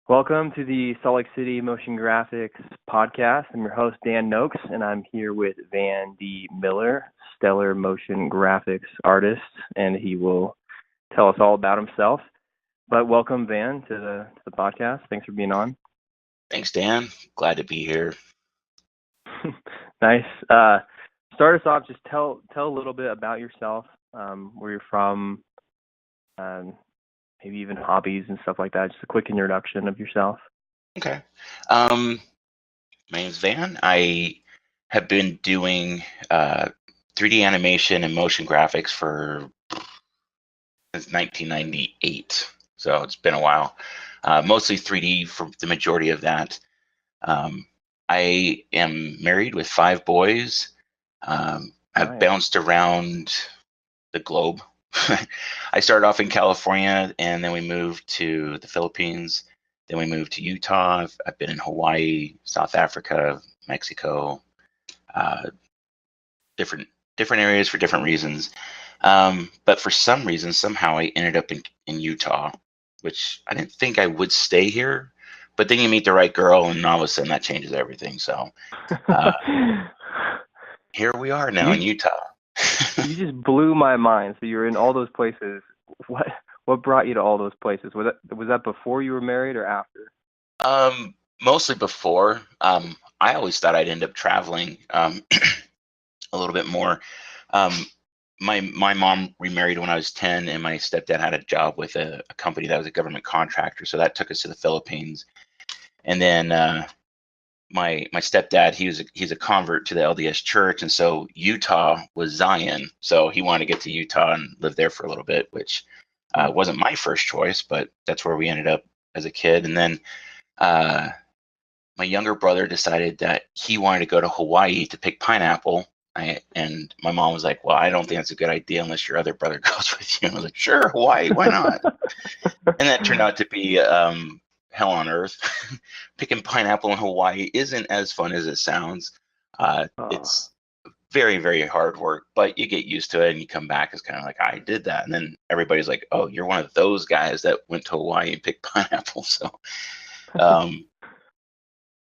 Welcome to the Salt Lake City Motion Graphics podcast. I'm your host, Dan Noakes, and I'm here with Van D. Miller, stellar motion graphics artist, and he will tell us all about himself. But welcome, Van, to the podcast. Thanks for being on. Thanks, Dan. Glad to be here. Nice. Start us off, just tell a little bit about yourself, where you're from, maybe even hobbies and stuff like that. Just a quick introduction of yourself. Okay. My name's Van. I have been doing 3D animation and motion graphics since 1998. So it's been a while. Mostly 3D for the majority of that. I am married with 5 boys. I've Nice. bounced around the globe. I started off in California, and then we moved to the Philippines. Then we moved to Utah. I've been in Hawaii, South Africa, Mexico, different areas for different reasons. But for some reason, somehow I ended up in Utah, which I didn't think I would stay here. But then you meet the right girl, and all of a sudden that changes everything. So here we are now in Utah. You just blew my mind. So you're in all those places. What brought you to all those places? Was that before you were married or after? Mostly before. I always thought I'd end up traveling a little bit more. My mom remarried when I was 10, and my stepdad had a job with a company that was a government contractor, so that took us to the Philippines. And then my stepdad, he's a convert to the LDS church, and so Utah was Zion, so he wanted to get to Utah and live there for a little bit, which wasn't my first choice, but that's where we ended up as a kid. And then my younger brother decided that he wanted to go to Hawaii to pick pineapple, and my mom was like, well, I don't think that's a good idea unless your other brother goes with you. And I was like, sure, Hawaii, why not? And that turned out to be hell on earth. Picking pineapple in Hawaii isn't as fun as it sounds. It's very, very hard work, but you get used to it, and you come back as kind of like, I did that. And then everybody's like, oh, you're one of those guys that went to Hawaii and picked pineapple. So,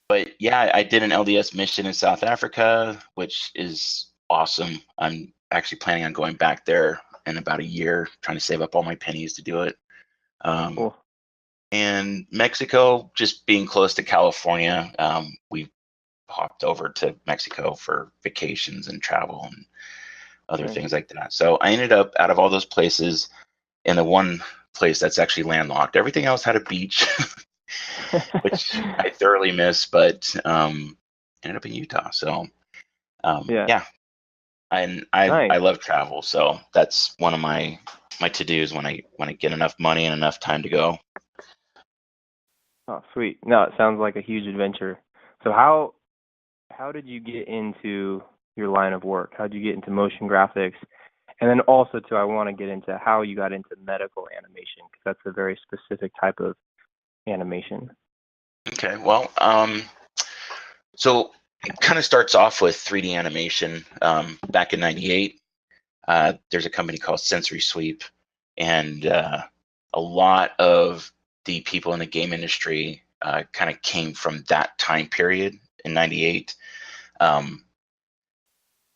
but yeah, I did an LDS mission in South Africa, which is awesome. I'm actually planning on going back there in about a year, trying to save up all my pennies to do it. Cool. And Mexico, just being close to California, we hopped over to Mexico for vacations and travel and other things like that. So I ended up, out of all those places, in the one place that's actually landlocked. Everything else had a beach, which I thoroughly miss, but ended up in Utah. So yeah. And I love travel, so that's one of my to-dos when I get enough money and enough time to go. Oh, sweet. No, it sounds like a huge adventure. So how did you get into your line of work? How did you get into motion graphics? And then also, too, I want to get into how you got into medical animation, because that's a very specific type of animation. Okay, well, so it kind of starts off with 3D animation. Back in '98, there's a company called Sensory Sweep, and a lot of the people in the game industry kind of came from that time period in '98. At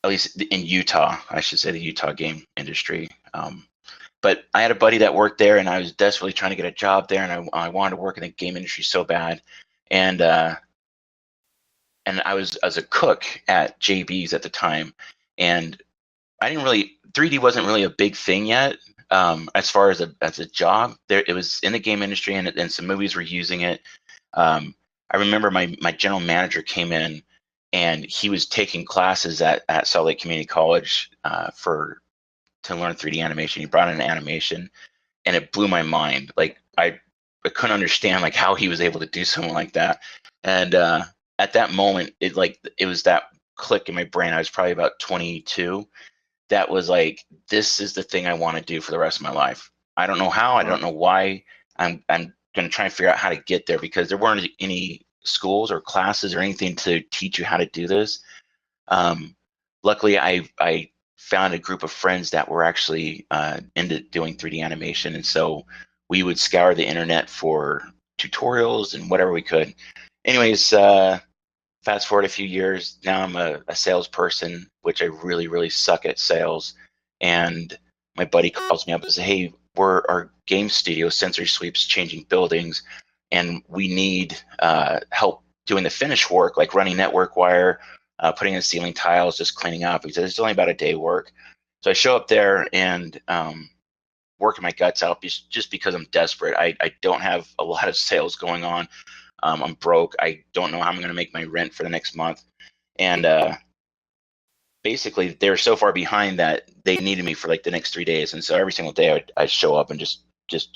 least in Utah, I should say, the Utah game industry. But I had a buddy that worked there, and I was desperately trying to get a job there, and I wanted to work in the game industry so bad. And I was a cook at JB's at the time, and I didn't really 3D wasn't really a big thing yet. As far as a job, it was in the game industry, and some movies were using it. I remember my general manager came in, and he was taking classes at Salt Lake Community College to learn 3D animation. He brought in animation, and it blew my mind. Like I couldn't understand like how he was able to do something like that. And at that moment, it was that click in my brain. I was probably about 22. That was like, this is the thing I want to do for the rest of my life. I don't know how, I don't know why. I'm going to try and figure out how to get there, because there weren't any schools or classes or anything to teach you how to do this. Luckily, I found a group of friends that were actually into doing 3D animation, and so we would scour the internet for tutorials and whatever we could. Anyways, fast forward a few years, now I'm a salesperson, which I really, really suck at sales. And my buddy calls me up and says, hey, our game studio, Sensory Sweep's changing buildings, and we need help doing the finish work, like running network wire, putting in ceiling tiles, just cleaning up. He said, it's only about a day work. So I show up there and working my guts out just because I'm desperate. I don't have a lot of sales going on. I'm broke. I don't know how I'm going to make my rent for the next month. And basically, they're so far behind that they needed me for like the next 3 days. And so every single day I'd show up and just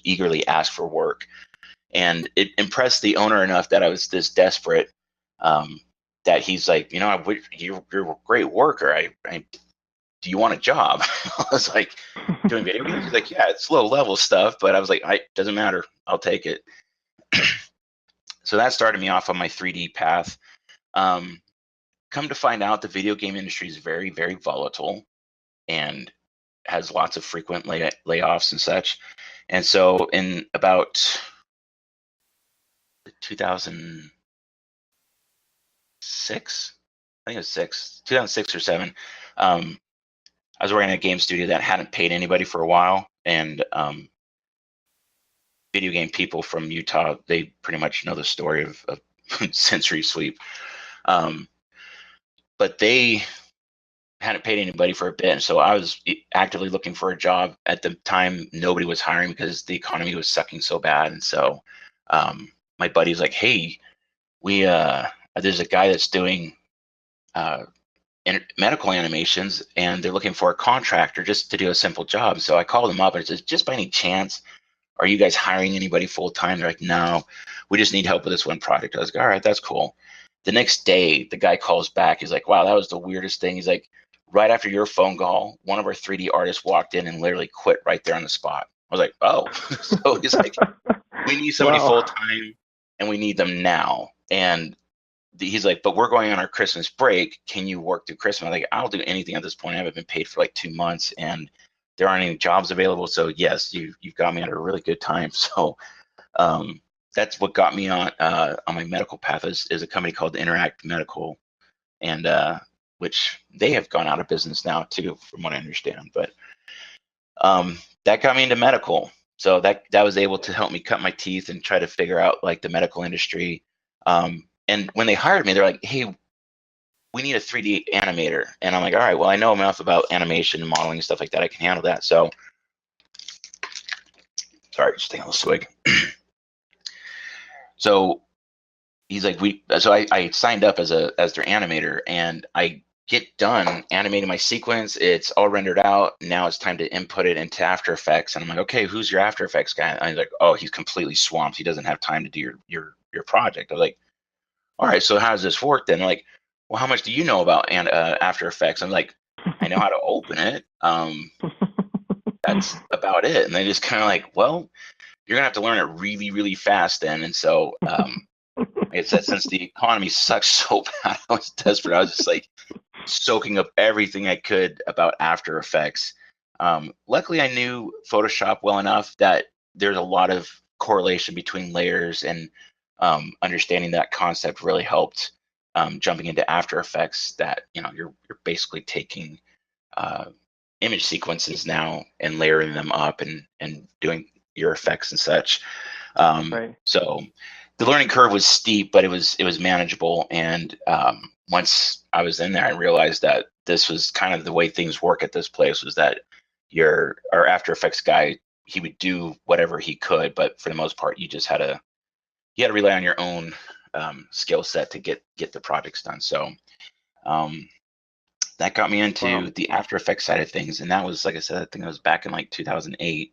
eagerly ask for work. And it impressed the owner enough that I was this desperate that he's like, you're a great worker. Do you want a job? I was like, doing video games? He's like, yeah, it's low level stuff. But I was like, doesn't matter. I'll take it. So that started me off on my 3D path. Come to find out, the video game industry is very, very volatile and has lots of frequent layoffs and such. And so in about 2006, I think it was 2006 or 7, I was working at a game studio that hadn't paid anybody for a while. And video game people from Utah, they pretty much know the story of Sensory Sweep. But they hadn't paid anybody for a bit. And so I was actively looking for a job. At the time, nobody was hiring because the economy was sucking so bad. And so my buddy was like, hey, there's a guy that's doing medical animations, and they're looking for a contractor just to do a simple job. So I called him up and said, just by any chance, are you guys hiring anybody full time? They're like, no, we just need help with this one project. I was like, all right, that's cool. The next day, the guy calls back. He's like, wow, that was the weirdest thing. He's like, right after your phone call, one of our 3D artists walked in and literally quit right there on the spot. I was like, oh. So he's like, we need somebody full time and we need them now. And he's like, but we're going on our Christmas break. Can you work through Christmas? I'm like, I'll do anything at this point. I haven't been paid for like 2 months and there aren't any jobs available. So yes, you've got me at a really good time. So that's what got me on my medical path is a company called Interact Medical, and which they have gone out of business now too, from what I understand. But that got me into medical. So that was able to help me cut my teeth and try to figure out like the medical industry. And when they hired me, they're like, hey, we need a 3D animator. And I'm like, all right, well, I know enough about animation and modeling and stuff like that. I can handle that. So, sorry, just taking a little swig. So he's like, I signed up as their animator, and I get done animating my sequence. It's all rendered out. Now it's time to input it into After Effects. And I'm like, okay, who's your After Effects guy? And he's like, oh, he's completely swamped. He doesn't have time to do your project. I was like, all right, so how does this work then? Like, well, how much do you know about After Effects? I'm like, I know how to open it. That's about it. And they just kind of like, well, you're gonna have to learn it really, really fast then. And so, like I said, since the economy sucks so bad, I was desperate. I was just like soaking up everything I could about After Effects. Luckily, I knew Photoshop well enough that there's a lot of correlation between layers, and understanding that concept really helped jumping into After Effects. That you're basically taking image sequences now and layering them up and doing your effects and such. Right. So the learning curve was steep, but it was manageable. And once I was in there, I realized that this was kind of the way things work at this place, was that our After Effects guy, he would do whatever he could, but for the most part, you had to rely on your own skill set to get the projects done. So that got me into the After Effects side of things. And that was, like I said, I think it was back in like 2008.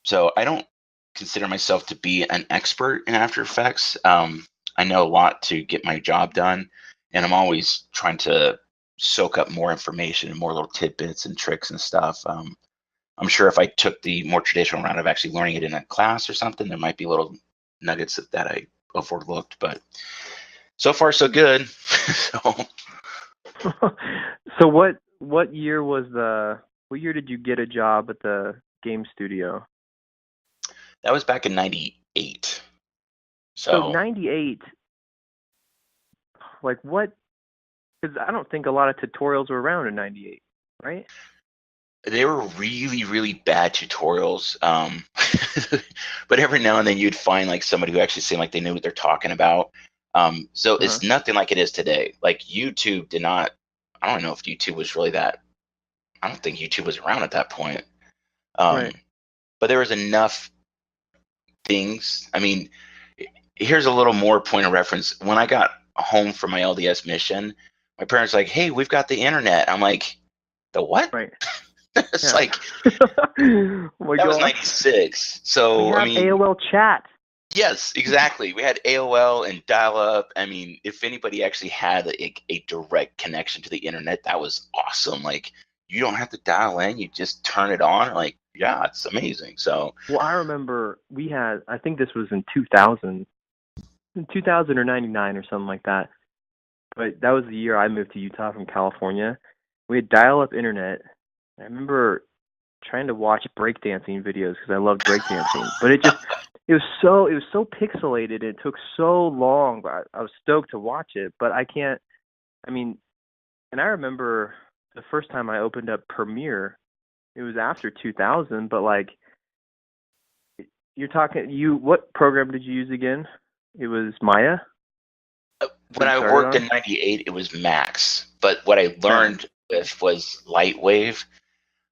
So I don't consider myself to be an expert in After Effects. I know a lot to get my job done, and I'm always trying to soak up more information and more little tidbits and tricks and stuff. I'm sure if I took the more traditional route of actually learning it in a class or something, there might be little nuggets that I overlooked, but so far so good. So what year did you get a job at the game studio? That was back in '98. So So 98, like what? Because I don't think a lot of tutorials were around in 98, right? they were really, really bad tutorials. But every now and then you'd find like somebody who actually seemed like they knew what they're talking about. So Uh-huh. it's nothing like it is today. Like YouTube did not, I don't know if YouTube was really that, I don't think YouTube was around at that point. Um, Right. but there was enough things. I mean, here's a little more point of reference. When I got home from my LDS mission, my parents were like, "Hey, we've got the internet." I'm like, "The what?" Right. It's Yeah. like Oh my that was gosh. '96. We So I have mean, AOL chat. yes, exactly. We had AOL and dial-up. I mean, if anybody actually had a direct connection to the internet, that was awesome. Like, you don't have to dial in; you just turn it on. Like, yeah, it's amazing. So, Well, I remember we had, I think this was in 2000 or 99 or something like that. But that was the year I moved to Utah from California. We had dial-up internet. I remember trying to watch breakdancing videos because I loved breakdancing, but it was so pixelated. It took so long. But I was stoked to watch it, but I can't. I mean, and I remember the first time I opened up Premiere. It was after 2000, but like you're talking, what program did you use again? It was Maya to when get I started worked in on. '98, it was Max. But what I Max. learned with was Lightwave.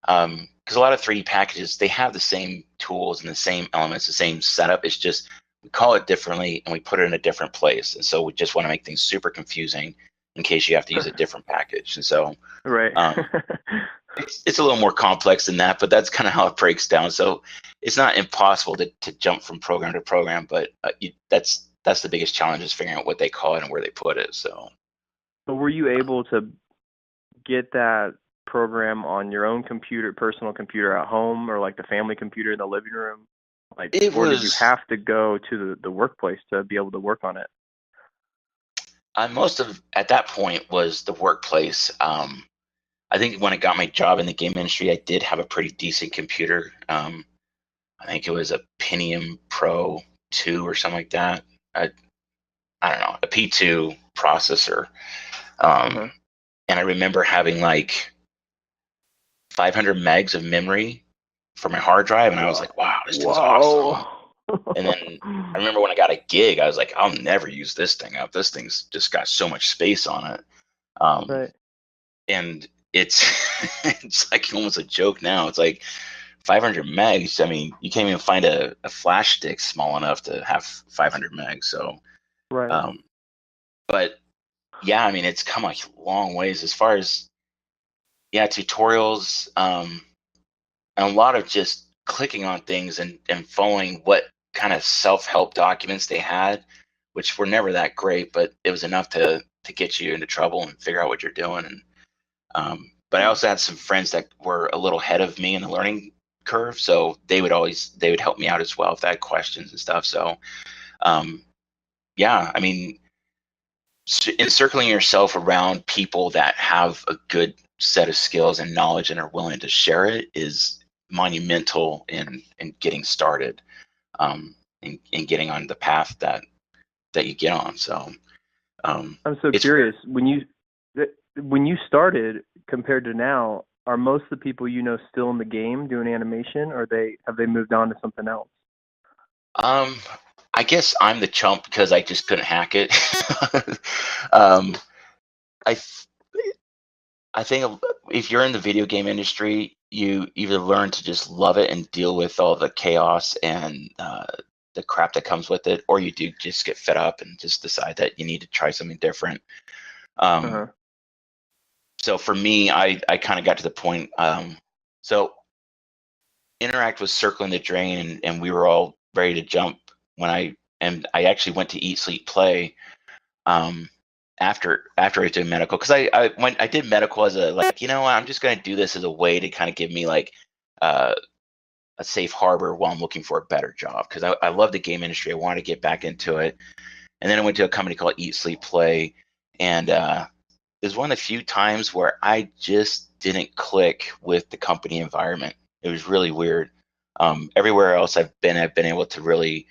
Because a lot of 3D packages, they have the same tools and the same elements, the same setup. It's just we call it differently and we put it in a different place. And so we just want to make things super confusing in case you have to use a different package. And so Right. um, it's a little more complex than that, but that's kind of how it breaks down. So it's not impossible to jump from program to program, but that's the biggest challenge is figuring out what they call it and where they put it. So But were you able to get that program on your own computer, personal computer at home, or like the family computer in the living room? Like, it or did you was have to go to the workplace to be able to work on it? most of at that point was the workplace. I think when I got my job in the game industry, I did have a pretty decent computer. I think it was a Pentium Pro 2 or something like that. I, I don't know, a P2 processor. Uh-huh. Um, and I remember having like 500 megs of memory for my hard drive, and I was Whoa. like, wow, this thing's Whoa. awesome. And then I remember when I got a gig, I was like, I'll never use this thing up. This thing's just got so much space on it. Um, Right. and it's it's like almost a joke now. It's like 500 megs. I mean, you can't even find a flash stick small enough to have 500 megs. So, Right. um, but yeah, I mean, it's come a long ways as far as yeah, tutorials, and a lot of just clicking on things and following what kind of self-help documents they had, which were never that great, but it was enough to get you into trouble and figure out what you're doing. And but I Hmm. also had some friends that were a little ahead of me in the learning curve, so they would help me out as well if I had questions and stuff. So um, yeah, I mean, encircling yourself around people that have a good set of skills and knowledge and are willing to share it is monumental in getting started, in getting on the path that you get on. So I'm so it's weird. curious. When you started compared to now, are most of the people you know still in the game doing animation, or have they moved on to something else? Um, I guess I'm the chump because I just couldn't hack it. um, I th- I think if you're in the video game industry, you either learn to just love it and deal with all the chaos and the crap that comes with it, or you do just get fed up and just decide that you need to try something different. Um, Uh-huh. so for me, I kind of got to the point. So Interact was circling the drain, and we were all ready to jump when I actually went to Eat Sleep Play um, after I did medical, because I did medical as a like, you know what, I'm just going to do this as a way to kind of give me like uh, a safe harbor while I'm looking for a better job, because I love the game industry. I wanted to get back into it, and then I went to a company called Eat Sleep Play, and it was one of the few times where I just didn't click with the company environment. It was really weird. Everywhere else I've been able to really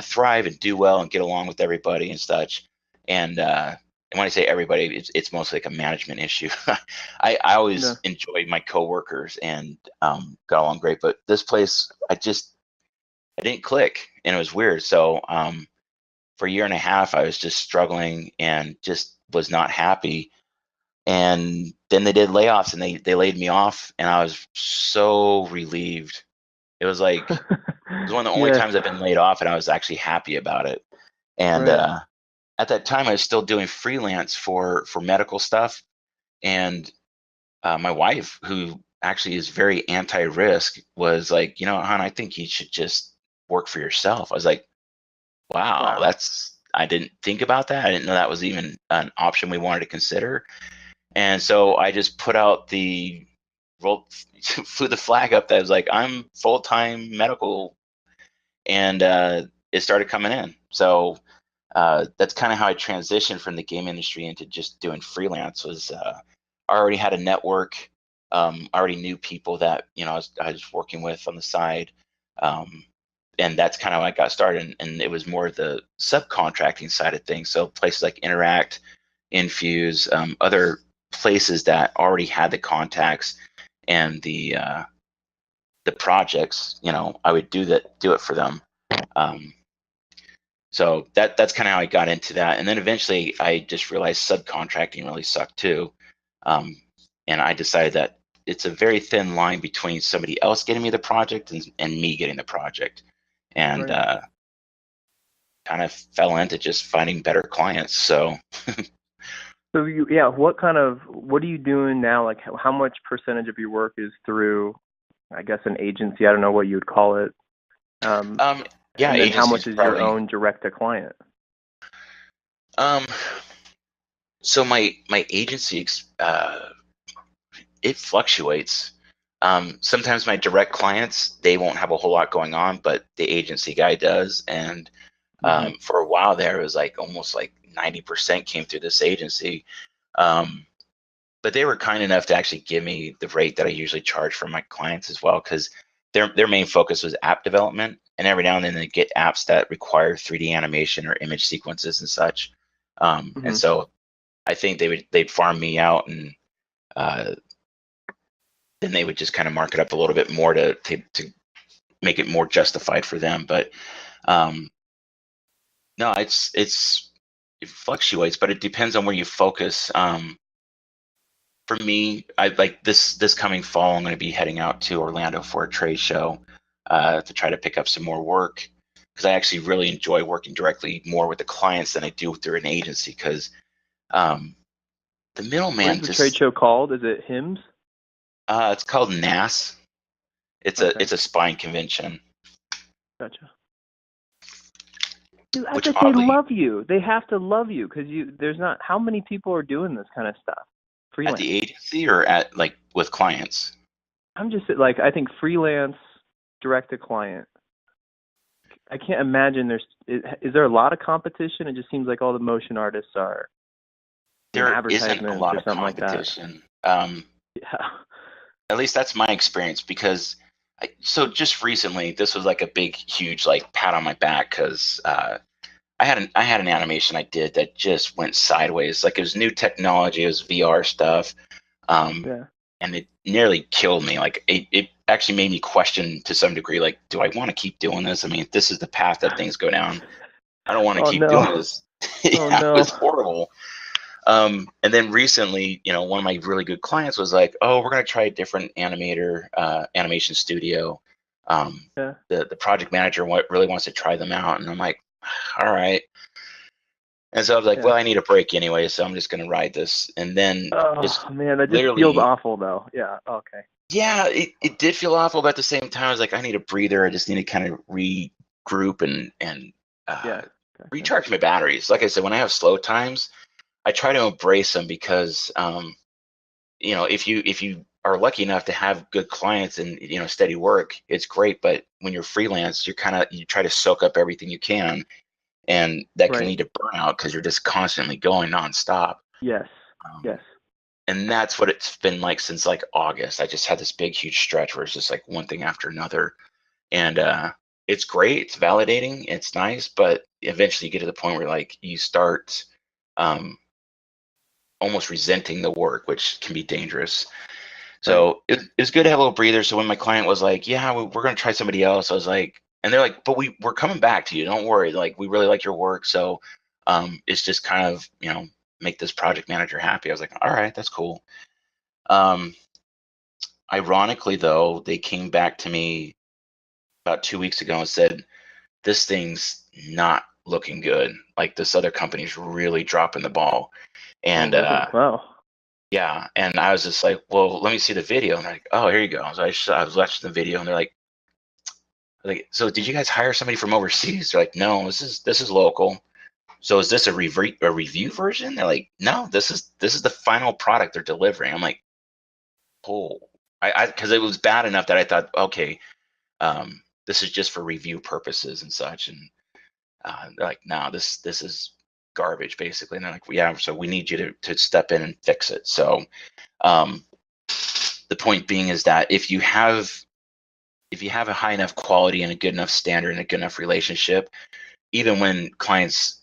thrive and do well and get along with everybody and such. And when I say everybody, it's mostly like a management issue. I Yeah. always enjoyed my coworkers and got along great, but this place I didn't click, and it was weird. So for a year and a half, I was just struggling and just was not happy. And then they did layoffs, and they laid me off, and I was so relieved. It was like it was one of the only Yes. times I've been laid off, and I was actually happy about it. And Right. at that time, I was still doing freelance for medical stuff. And my wife, who actually is very anti-risk, was like, hon, I think you should just work for yourself. I was like, wow, Wow. I didn't think about that. I didn't know that was even an option we wanted to consider. And so I just put out flew the flag up that was like, I'm full-time medical, and it started coming in. So that's kind of how I transitioned from the game industry into just doing freelance. I already had a network. I already knew people that I was working with on the side, um, and that's kind of how I got started. And it was more the subcontracting side of things. So places like Interact, Infuse, other places that already had the contacts and the projects. I would do it for them. Um, so that's kind of how I got into that. And then eventually I just realized subcontracting really sucked too. Um, and I decided that it's a very thin line between somebody else getting me the project and me getting the project. And Right. kind of fell into just finding better clients. So So yeah, what are you doing now? Like how much percentage of your work is through, I guess, an agency? I don't know what you would call it. Um, um, yeah, and then how much agencies is your probably. own direct to client? Um, so my agency it fluctuates. Sometimes my direct clients, they won't have a whole lot going on, but the agency guy does. And Hmm. for a while there, it was like almost like 90% came through this agency. Um, but they were kind enough to actually give me the rate that I usually charge for my clients as well, because their main focus was app development, and every now and then they get apps that require 3D animation or image sequences and such. And Hmm. so I think they'd farm me out, and uh, then they would just kind of mark it up a little bit more to make it more justified for them. But um, no, it fluctuates, but it depends on where you focus. For me, I like this coming fall. I'm going to be heading out to Orlando for a trade show to try to pick up some more work, because I actually really enjoy working directly more with the clients than I do through an agency. Because um, the What is middleman the trade just show called? Is it HIMSS? it's called NAS. Okay, It's a spine convention, gotcha. Dude, I which bet they oddly love you. They have to love you because there's not how many people are doing this kind of stuff. at Freelance. the agency or at like with clients. I'm just like I think freelance, direct to client. I can't imagine is there a lot of competition? It just seems like all the motion artists are in There isn't a advertisements lot or of something like that. competition. Yeah. At least that's my experience, because so just recently this was like a big huge like pat on my back, because I had an animation I did that just went sideways. Like, it was new technology, it was VR stuff, um, Yeah. and it nearly killed me. Like, it actually made me question to some degree, like, do I want to keep doing this? I mean, if this is the path that things go down, I don't want to Oh keep doing no. this. Oh Yeah, it no. was horrible. And then recently, one of my really good clients was like, "Oh, we're gonna try a different animation studio." Yeah. The project manager really wants to try them out, and I'm like, "All right." And so I was like, Yeah. "Well, I need a break anyway, so I'm just gonna ride this." And then just Oh man, that just feels literally, awful though. Yeah. Okay. yeah, it did feel awful, but at the same time, I was like, I need a breather. I just need to kind of regroup and uh, Yeah. Gotcha. recharge my batteries. Like I said, when I have slow times, I try to embrace them, because if you are lucky enough to have good clients and steady work, it's great. But when you're freelance, you try to soak up everything you can, and that can Right. lead to burnout because you're just constantly going nonstop. Yes. Um, Yes. and that's what it's been like since like August. I just had this big huge stretch where it's just like one thing after another, and it's great, it's validating, it's nice, but eventually you get to the point where like you start almost resenting the work, which can be dangerous. So it's good to have a little breather. So when my client was like, yeah, we're going to try somebody else, I was like, and they're like, but we're coming back to you. Don't worry. Like, we really like your work. So it's just kind of, make this project manager happy. I was like, all right, that's cool. Ironically, though, they came back to me about 2 weeks ago and said, this thing's not looking good. Like, this other company's really dropping the ball. And really? Wow. yeah, and I was just like, well, let me see the video. And they're like, oh, here you go. So I was watching the video, and they're like, so did you guys hire somebody from overseas? They're like, no, this is local. So is this a review version? They're like, no, this is the final product they're delivering. I'm like, oh, I because it was bad enough that I thought, okay, this is just for review purposes and such. And they're like, no, this is garbage, basically. And they're like, yeah, so we need you to step in and fix it. So the point being is that if you have a high enough quality and a good enough standard and a good enough relationship, even when clients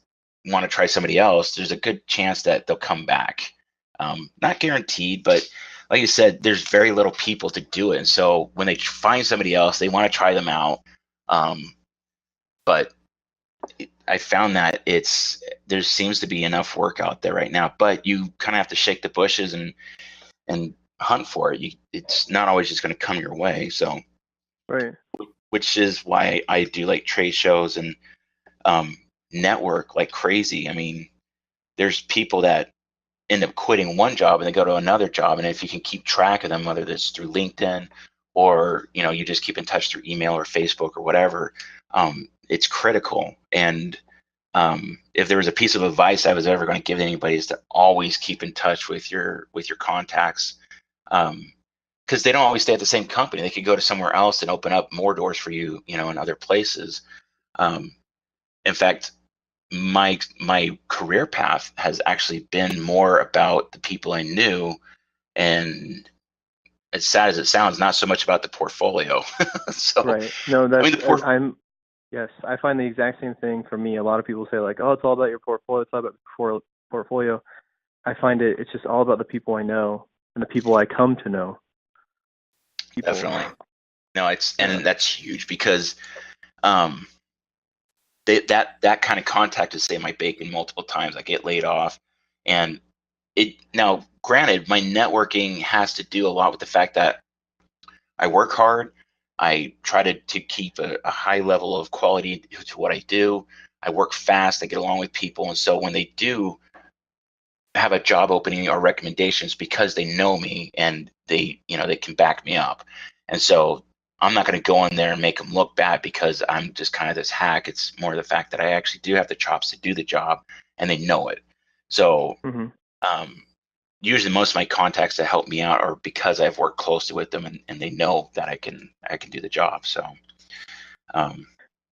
want to try somebody else, there's a good chance that they'll come back. Not guaranteed, but like you said, there's very little people to do it. And so when they find somebody else, they want to try them out. But I found that there seems to be enough work out there right now, but you kind of have to shake the bushes and hunt for it. It's not always just going to come your way. So, right. Which is why I do like trade shows and network like crazy. I mean, there's people that end up quitting one job and they go to another job, and if you can keep track of them, whether that's through LinkedIn or you just keep in touch through email or Facebook or whatever, it's critical. And if there was a piece of advice I was ever going to give anybody, is to always keep in touch with your contacts, because they don't always stay at the same company. They could go to somewhere else and open up more doors for you, in other places. In fact, my career path has actually been more about the people I knew, and as sad as it sounds, not so much about the portfolio. So, right. No, that's, I mean, yes, I find the exact same thing for me. A lot of people say like, oh, it's all about your portfolio. It's all about your portfolio. I find it's just all about the people I know and the people I come to know. Definitely. No, and that's huge, because that kind of contact has saved my bacon multiple times. I get laid off, and now granted, my networking has to do a lot with the fact that I work hard. I try to keep a high level of quality to what I do. I work fast. I get along with people, and so when they do have a job opening or recommendations, because they know me and they can back me up. And so I'm not going to go in there and make them look bad because I'm just kind of this hack. It's more the fact that I actually do have the chops to do the job, and they know it. So usually most of my contacts that help me out are because I've worked closely with them, and they know that I can do the job. So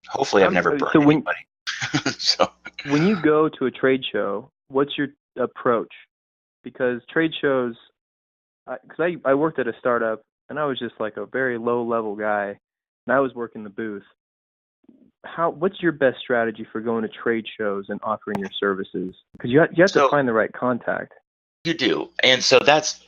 hopefully I've never burned anybody. So when you go to a trade show, what's your approach? Because trade shows, because I worked at a startup and I was just like a very low level guy, and I was working the booth. What's your best strategy for going to trade shows and offering your services? Because you have to find the right contact. You do, and so that's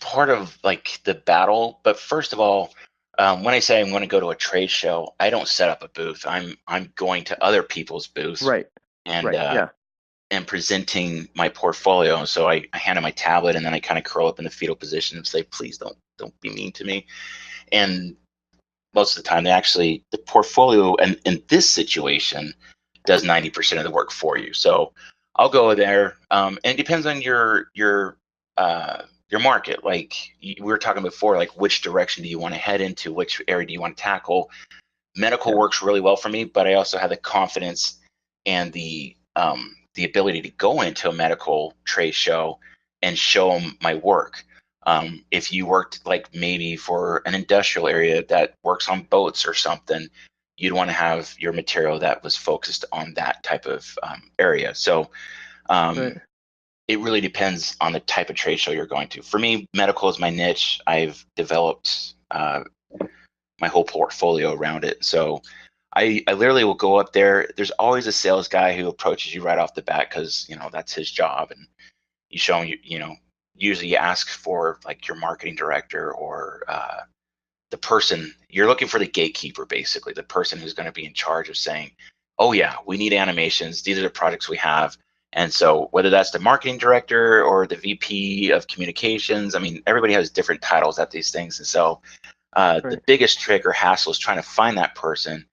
part of like the battle. But first of all, when I say I'm going to go to a trade show, I don't set up a booth. I'm going to other people's booths, right, and and presenting my portfolio. So I hand them my tablet, and then I kind of curl up in the fetal position and say, please don't be mean to me. And most of the time, the portfolio, and in this situation, does 90% of the work for you. So I'll go there, and it depends on your market. Like we were talking before, like which direction do you want to head into? Which area do you want to tackle? Medical works really well for me, but I also have the confidence and the ability to go into a medical trade show and show them my work. If you worked like maybe for an industrial area that works on boats or something, you'd want to have your material that was focused on that type of area. So it really depends on the type of trade show you're going to. For me, medical is my niche. I've developed my whole portfolio around it. So I literally will go up there. There's always a sales guy who approaches you right off the bat because, that's his job. And you show him, usually you ask for like your marketing director or the person you're looking for, the gatekeeper, basically, the person who's going to be in charge of saying, oh, yeah, we need animations. These are the projects we have. And so whether that's the marketing director or the VP of communications, I mean, everybody has different titles at these things. And so the Right. biggest trick or hassle is trying to find that person.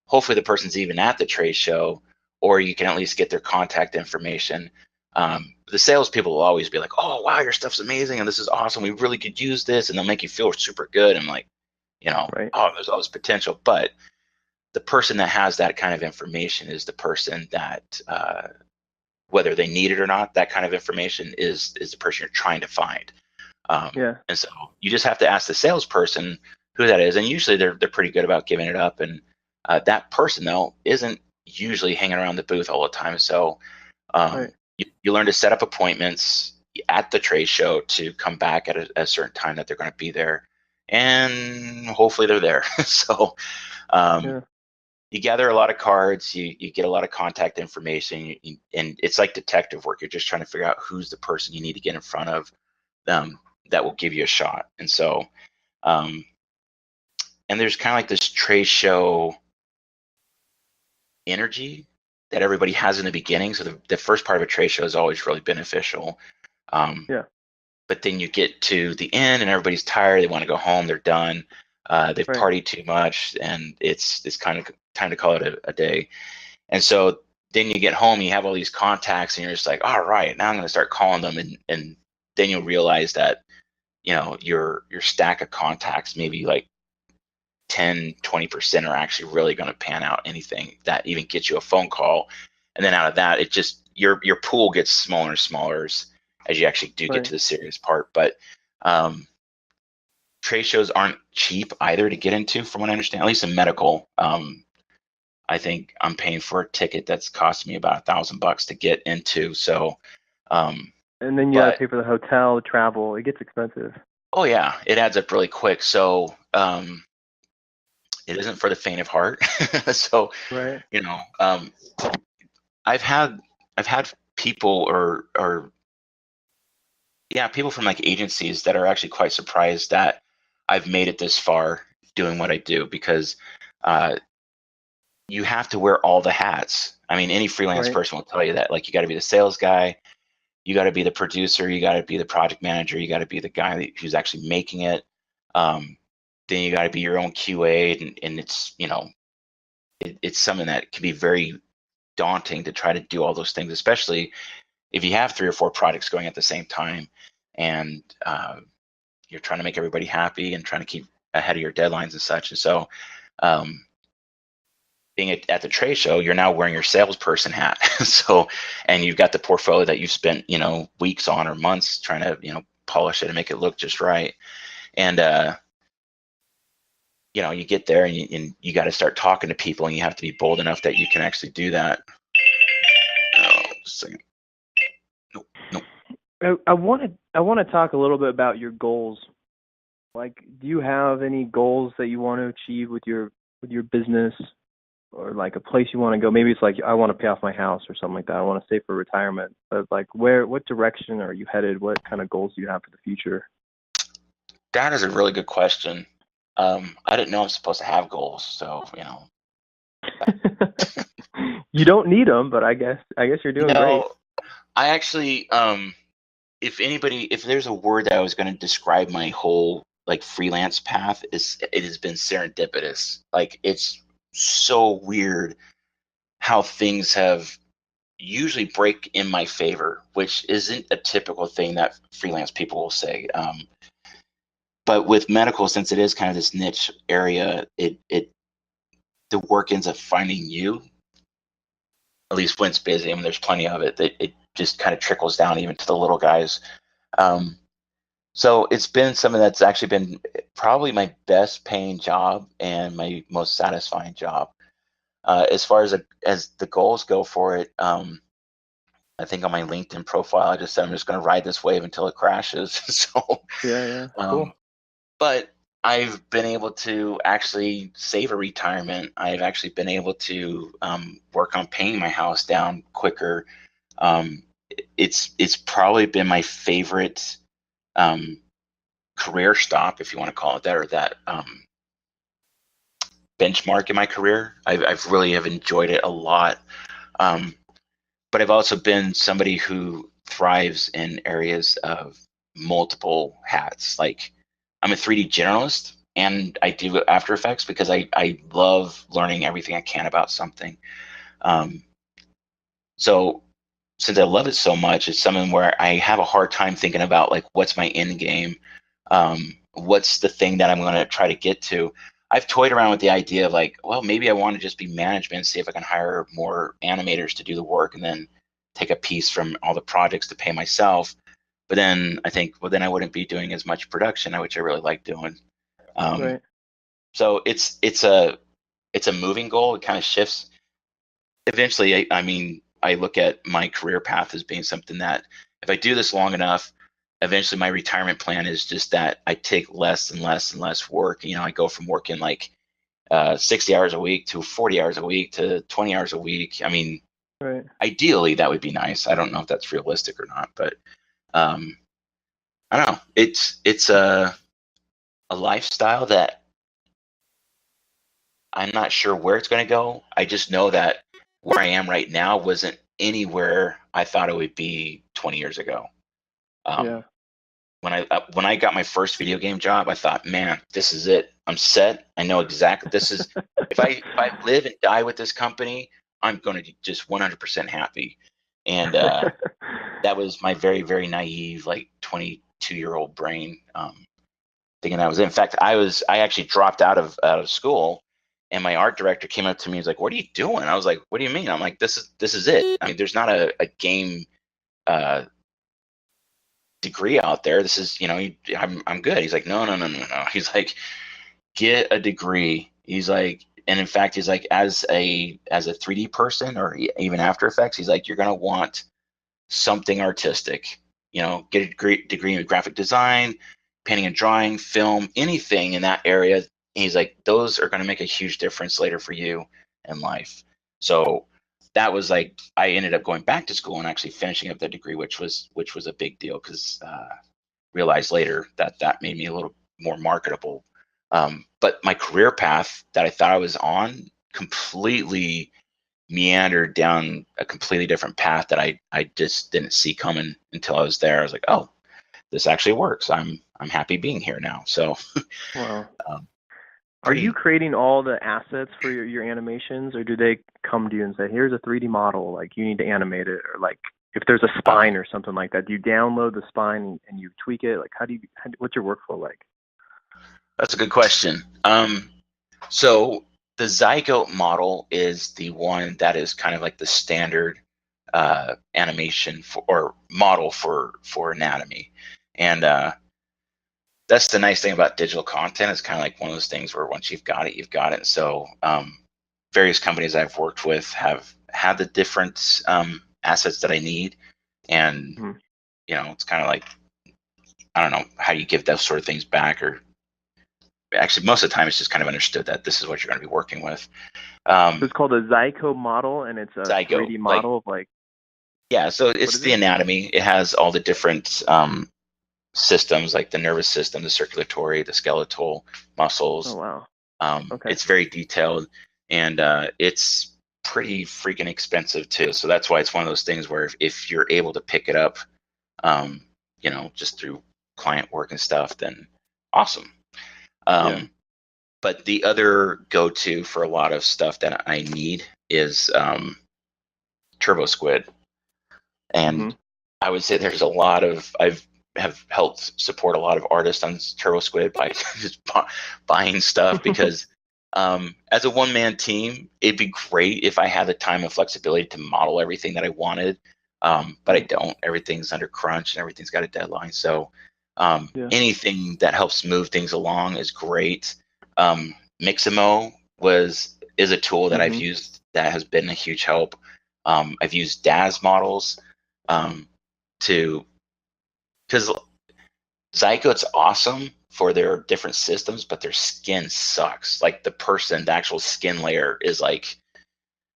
Hopefully the person's even at the trade show, or you can at least get their contact information. The salespeople will always be like, oh, wow, your stuff's amazing and this is awesome. We really could use this. And they'll make you feel super good. I'm like, Right. oh, there's all this potential. But the person that has that kind of information is the person that, whether they need it or not, that kind of information is the person you're trying to find. Yeah. And so you just have to ask the salesperson who that is, and usually they're pretty good about giving it up. And that person though isn't usually hanging around the booth all the time. So Right. you learn to set up appointments at the trade show to come back at a certain time that they're going to be there, and hopefully they're there. So um, Yeah. you gather a lot of cards, you get a lot of contact information, and it's like detective work. You're just trying to figure out who's the person you need to get in front of that will give you a shot. And so, and there's kind of like this trade show energy that everybody has in the beginning. So the first part of a trade show is always really beneficial. Um, Yeah. but then you get to the end and everybody's tired. They want to go home. They're done. They've Right. partied too much, and it's kind of time to call it a day. And so then you get home, you have all these contacts, and you're just like, all right, now I'm going to start calling them, and then you'll realize that your stack of contacts, maybe like 10-20% are actually really going to pan out anything that even gets you a phone call. And then out of that, it just your pool gets smaller and smaller as you actually do get Right. to the serious part. But trade shows aren't cheap either to get into, from what I understand, at least in medical. I think I'm paying for a ticket that's costing me about $1,000 to get into. So And then you got to but pay for the hotel, the travel. It gets expensive. oh yeah, it adds up really quick. So it isn't for the faint of heart. So Right. you know, I've had I've had people or yeah, people from like agencies that are actually quite surprised that I've made it this far doing what I do, because uh, you have to wear all the hats. I mean, any freelance Right. person will tell you that. Like, you got to be the sales guy, you got to be the producer, you got to be the project manager, you got to be the guy who's actually making it. Um, then you got to be your own QA, and it's it's something that can be very daunting to try to do all those things, especially if you have 3 or 4 projects going at the same time, and you're trying to make everybody happy and trying to keep ahead of your deadlines and such. And so, um, being at the trade show, you're now wearing your salesperson hat. So, and you've got the portfolio that you've spent, weeks on or months trying to, polish it and make it look just right. And, you get there and you got to start talking to people, and you have to be bold enough that you can actually do that. Oh, just a second. Nope, nope. I want to talk a little bit about your goals. Like, do you have any goals that you want to achieve with your business, or like a place you want to go? Maybe it's like, I want to pay off my house or something like that. I want to save for retirement. But like, what direction are you headed? What kind of goals do you have for the future? That is a really good question. I didn't know I'm supposed to have goals, so You don't need them, but I guess you're doing great. no, I actually, if there's a word that I was going to describe my whole like freelance path, it has been serendipitous. Like, it's so weird how things have usually break in my favor, which isn't a typical thing that freelance people will say. But with medical, since it is kind of this niche area, the work ends up finding you. At least when it's busy. I mean, there's plenty of it that it just kind of trickles down even to the little guys. Um, So it's been something that's actually been probably my best paying job and my most satisfying job. As far as the goals go for it, I think on my LinkedIn profile, I just said I'm just going to ride this wave until it crashes. So, Yeah, yeah, um, cool. but I've been able to actually save a retirement. I've actually been able to work on paying my house down quicker. Um, it's probably been my favorite um, career stop, if you want to call it that, or that benchmark in my career. I've really have enjoyed it a lot. Um, but I've also been somebody who thrives in areas of multiple hats. Like I'm a 3D generalist and I do After Effects because I love learning everything I can about something. Um, so since I love it so much, it's something where I have a hard time thinking about like what's my end game, what's the thing that I'm going to try to get to. I've toyed around with the idea of like, well, maybe I want to just be management, see if I can hire more animators to do the work, and then take a piece from all the projects to pay myself. But then I think, well, then I wouldn't be doing as much production, which I really like doing. Um, Right. so it's a moving goal. It kind of shifts eventually. I mean, I look at my career path as being something that if I do this long enough, eventually my retirement plan is just that I take less and less and less work. You know, I go from working like 60 hours a week to 40 hours a week to 20 hours a week. I mean, Right. ideally that would be nice. I don't know if that's realistic or not, but um, I don't know. It's a lifestyle that I'm not sure where it's going to go. I just know that where I am right now wasn't anywhere I thought it would be 20 years ago. Yeah. Um, when I got my first video game job, I thought, man, this is it. I'm set. I know exactly this is. If I live and die with this company, I'm going to be just 100% happy. And that was my very very naive like 22-year-old brain thinking that was it. In fact, I actually dropped out of school, and my art director came up to me and was like, "What are you doing?" I was like, "What do you mean?" I'm like, "This is it. I mean, there's not a game uh, degree out there. This is I'm good." He's like, "No, no, no, no, no." He's like, "Get a degree." He's like, and in fact, he's like, as a 3D person or even After Effects, he's like, "You're gonna want something artistic. Get a degree in graphic design, painting and drawing, film, anything in that area." And he's like, those are going to make a huge difference later for you in life. So that was like, I ended up going back to school and actually finishing up the degree, which was a big deal because realized later that that made me a little more marketable. But my career path that I thought I was on completely meandered down a completely different path that I just didn't see coming until I was there. I was like, oh, this actually works. I'm happy being here now. So Wow. um, Are you pretty. creating all the assets for your animations, or do they come to you and say, "Here's a 3D model, like you need to animate it," or like if there's a Uh, spine or something like that, do you download the spine and you tweak it? Like, what's your workflow like? that's a good question. So the zygote model is the one that is kind of like the standard animation for or model for anatomy, and that's the nice thing about digital content. It's kind of like one of those things where once you've got it, you've got it. So various companies I've worked with have had the different assets that I need, and Hmm. it's kind of like I don't know how you give those sort of things back, or actually most of the time it's just kind of understood that this is what you're going to be working with. So it's called a Zyco model, and it's a Zygote, 3D like model of like, yeah, so what it's is the it? anatomy. It has all the different systems like the nervous system, the circulatory, the skeletal Oh muscles. wow. Okay. It's very detailed, and it's pretty freaking expensive too. So that's why it's one of those things where if you're able to pick it up, um, just through client work and stuff, then awesome. Yeah. Um, but the other go-to for a lot of stuff that I need is Turbo Squid, Mhm. and I would say there's a lot of I've have helped support a lot of artists on Turbo Squid by just buying stuff because as a one man team, it'd be great if I had the time and flexibility to model everything that I wanted, but I Right. don't. Everything's under crunch and everything's got a deadline. So Yeah. anything that helps move things along is great. Mixamo is a tool that I've Mhm. used that has been a huge help. I've used DAS models um, to because Zygote's awesome, for their different systems, but their skin sucks. Like the actual skin layer is like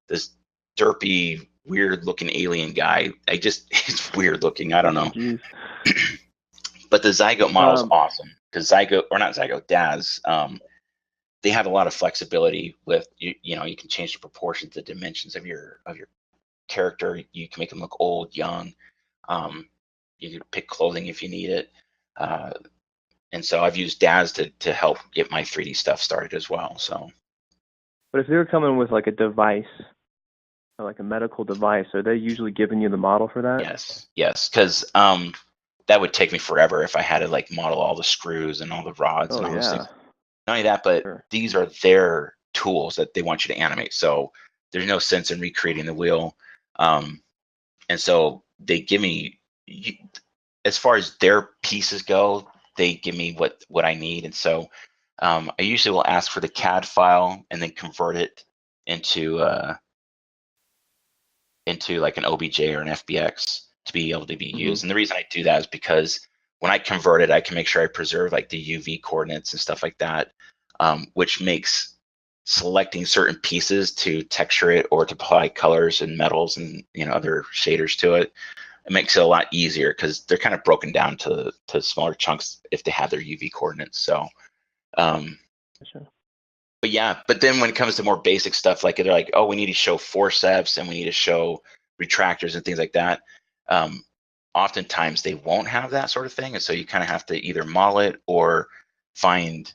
this derpy, weird looking alien guy. It's weird looking. I don't know. Jeez. But the Zygote model is awesome because DAS, they have a lot of flexibility with you know, you can change the proportions, the dimensions of your character. You can make them look old, young. You can pick clothing if you need it. And so I've used DAS to help get my 3D stuff started as well. So, But if they're coming with like a device, or like a medical device, are they usually giving you the model for that? Yes, because that would take me forever if I had to like model all the screws and all the rods and all those things. Not only that, but these are their tools that they want you to animate. So there's no sense in recreating the wheel. And so they give me, as far as their pieces go, they give me what I need. And so I usually will ask for the CAD file and then convert it into like an OBJ or an FBX to be able to be used. And the reason I do that is because when I convert it, I can make sure I preserve like the UV coordinates and stuff like that, which makes selecting certain pieces to texture it or to apply colors and metals and, you know, other shaders to it. It makes it a lot easier because they're kind of broken down to smaller chunks if they have their UV coordinates. So, but yeah, but then when it comes to more basic stuff, like they're like, oh, we need to show forceps and we need to show retractors and things like that. Oftentimes they won't have that sort of thing. And so you kind of have to either model it or find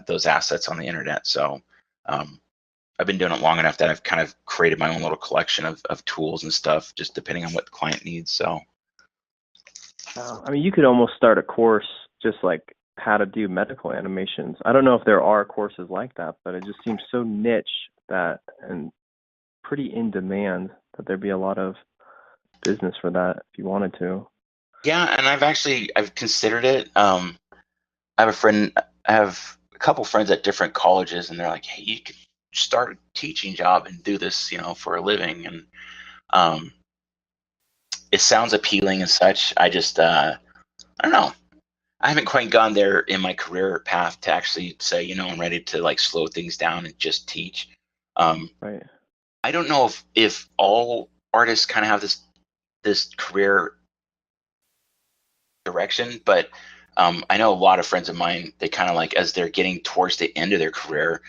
those assets on the internet. So I've been doing it long enough that I've kind of created my own little collection of tools and stuff, just depending on what the client needs. So, I mean, you could almost start a course just like how to do medical animations. I don't know if there are courses like that, but it just seems so niche that and pretty in demand that there'd be a lot of business for that if you wanted to. Yeah, and I've considered it. I have a couple friends at different colleges, and they're like, hey, you could start a teaching job and do this, you know, for a living. And it sounds appealing and such. I just I don't know. I haven't quite gone there in my career path to actually say, you know, I'm ready to like slow things down and just teach. Right. I don't know if all artists kind of have this career direction, but I know a lot of friends of mine, they kind of like, as they're getting towards the end of their career,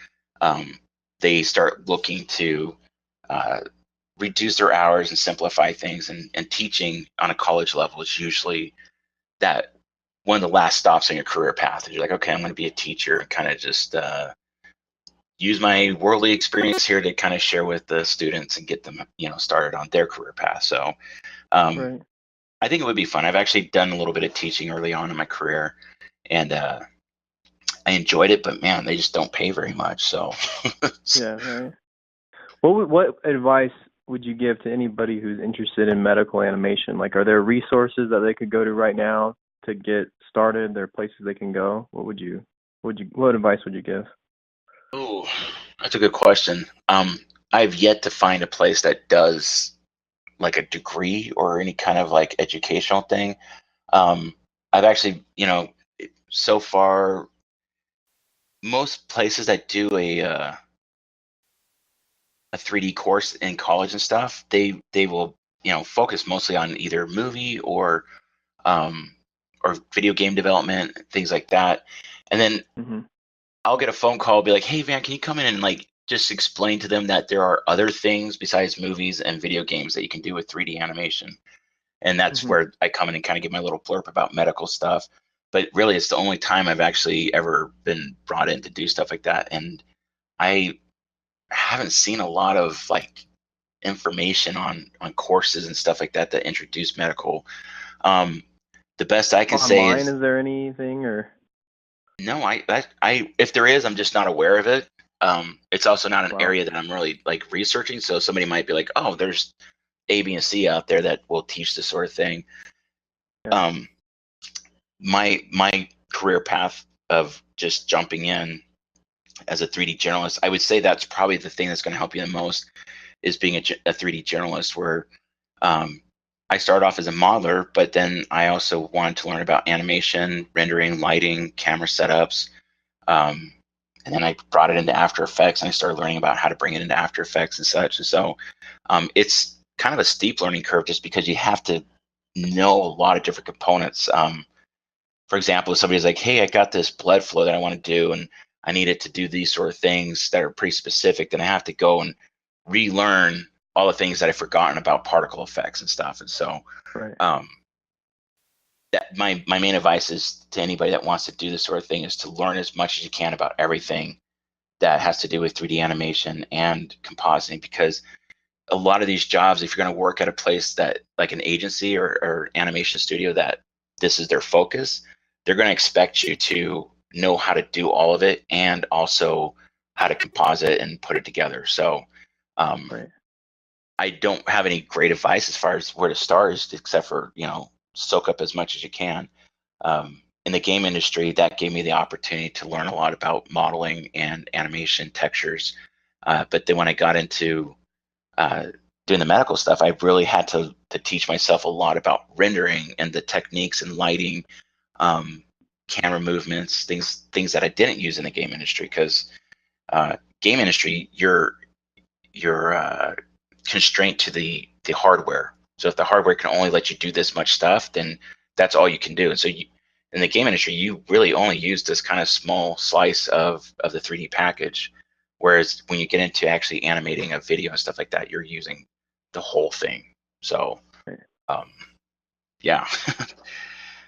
they start looking to reduce their hours and simplify things. And teaching on a college level is usually that one of the last stops on your career path. And you're like, okay, I'm going to be a teacher and kind of just use my worldly experience here to kind of share with the students and get them, you know, started on their career path. So Right. I think it would be fun. I've actually done a little bit of teaching early on in my career, and I enjoyed it, but man, they just don't pay very much. So Yeah, right. What advice would you give to anybody who's interested in medical animation? Like, are there resources that they could go to right now to get started? There are places they can go. What advice would you give? ooh, that's a good question. I've yet to find a place that does like a degree or any kind of like educational thing. I've actually, you know, so far, most places that do a 3D course in college and stuff, they will, you know, focus mostly on either movie um, or video game development, things like that. And then I'll get a phone call, be like, "Hey, Van, can you come in and like just explain to them that there are other things besides movies and video games that you can do with 3D animation?" And that's where I come in and kind of give my little blurb about medical stuff. But really, it's the only time I've actually ever been brought in to do stuff like that. And I haven't seen a lot of like information on courses and stuff like that that introduce medical. The best I can say Online, is there anything or? no. I if there is, I'm just not aware of it. It's also not an area that I'm really like researching. So somebody might be like, "Oh, there's A, B, and C out there that will teach this sort of thing." Yeah. My career path of just jumping in as a 3D journalist, I would say that's probably the thing that's going to help you the most is being a 3D journalist, where I I started off as a modeler, but then I also wanted to learn about animation, rendering, lighting, camera setups. Um, and then I brought it into After Effects, and I started learning about how to bring it into After Effects and such. And so it's kind of a steep learning curve just because you have to know a lot of different components. For example, if somebody's like, hey, I got this blood flow that I want to do, and I need it to do these sort of things that are pretty specific, then I have to go and relearn all the things that I've forgotten about particle effects and stuff. And so Right. that my main advice is to anybody that wants to do this sort of thing is to learn as much as you can about everything that has to do with 3D animation and compositing, because a lot of these jobs, if you're going to work at a place that like an agency or animation studio that this is their focus, they're going to expect you to know how to do all of it and also how to composite and put it together. So Right. I don't have any great advice as far as where to start, except for, soak up as much as you can. In the game industry, that gave me the opportunity to learn a lot about modeling and animation textures. But then when I got into doing the medical stuff, I really had to teach myself a lot about rendering and the techniques and lighting, camera movements, things that I didn't use in the game industry. Because game industry, you're constrained to the hardware. So if the hardware can only let you do this much stuff, then that's all you can do. And so in the game industry, you really only use this kind of small slice of the 3D package. Whereas when you get into actually animating a video and stuff like that, you're using the whole thing. So, Right. Yeah.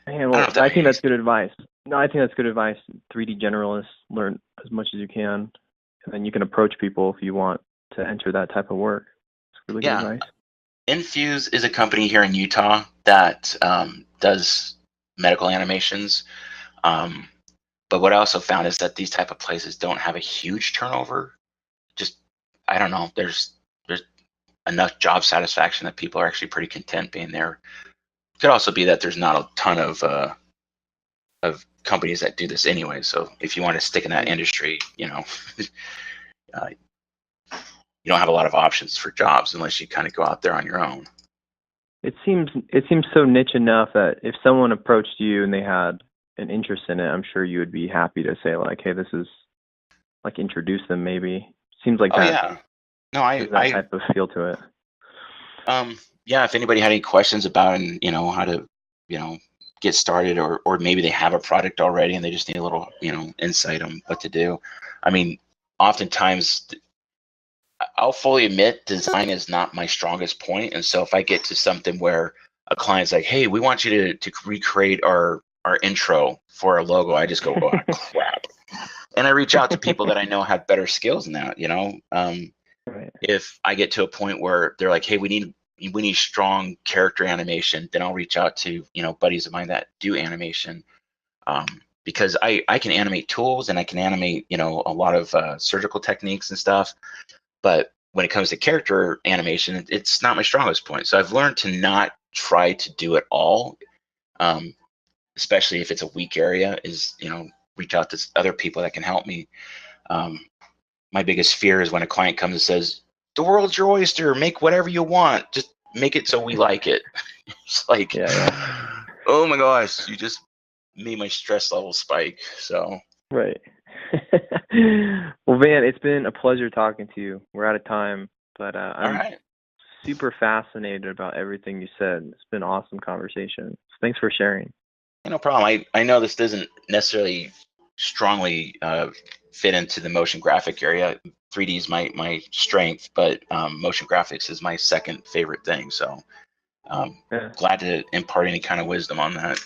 Man, well, I think that's good advice. No, I think that's good advice. 3D generalists, learn as much as you can, and then you can approach people if you want to enter that type of work. It's really good advice. Infuse is a company here in Utah that does medical animations. But what I also found is that these type of places don't have a huge turnover. Just, I don't know, there's enough job satisfaction that people are actually pretty content being there. Could also be that there's not a ton of companies that do this anyway. So if you want to stick in that industry, you don't have a lot of options for jobs unless you kind of go out there on your own. It seems so niche enough that if someone approached you and they had an interest in it, I'm sure you would be happy to say like, hey, this is like introduce them maybe. Seems like that. Yeah. No, I type of feel to it. Yeah, if anybody had any questions about how to, get started, or maybe they have a product already and they just need a little, insight on what to do. I mean, oftentimes I'll fully admit design is not my strongest point. And so if I get to something where a client's like, hey, we want you to recreate our intro for our logo, I just go, oh, crap. And I reach out to people that I know have better skills than that, Right. If I get to a point where they're like, hey, we need strong character animation, then I'll reach out to, buddies of mine that do animation. Because I can animate tools and I can animate, a lot of surgical techniques and stuff. But when it comes to character animation, it's not my strongest point. So I've learned to not try to do it all, especially if it's a weak area, is, reach out to other people that can help me. My biggest fear is when a client comes and says, the world's your oyster, make whatever you want, just make it so we like it. It's like, oh my gosh, you just made my stress level spike. So right. Well, Van, it's been a pleasure talking to you. We're out of time, but I'm super fascinated about everything you said. It's been an awesome conversation. Thanks for sharing. No problem. I know this doesn't necessarily strongly fit into the motion graphic area. 3D is my strength, but motion graphics is my second favorite thing. So glad to impart any kind of wisdom on that.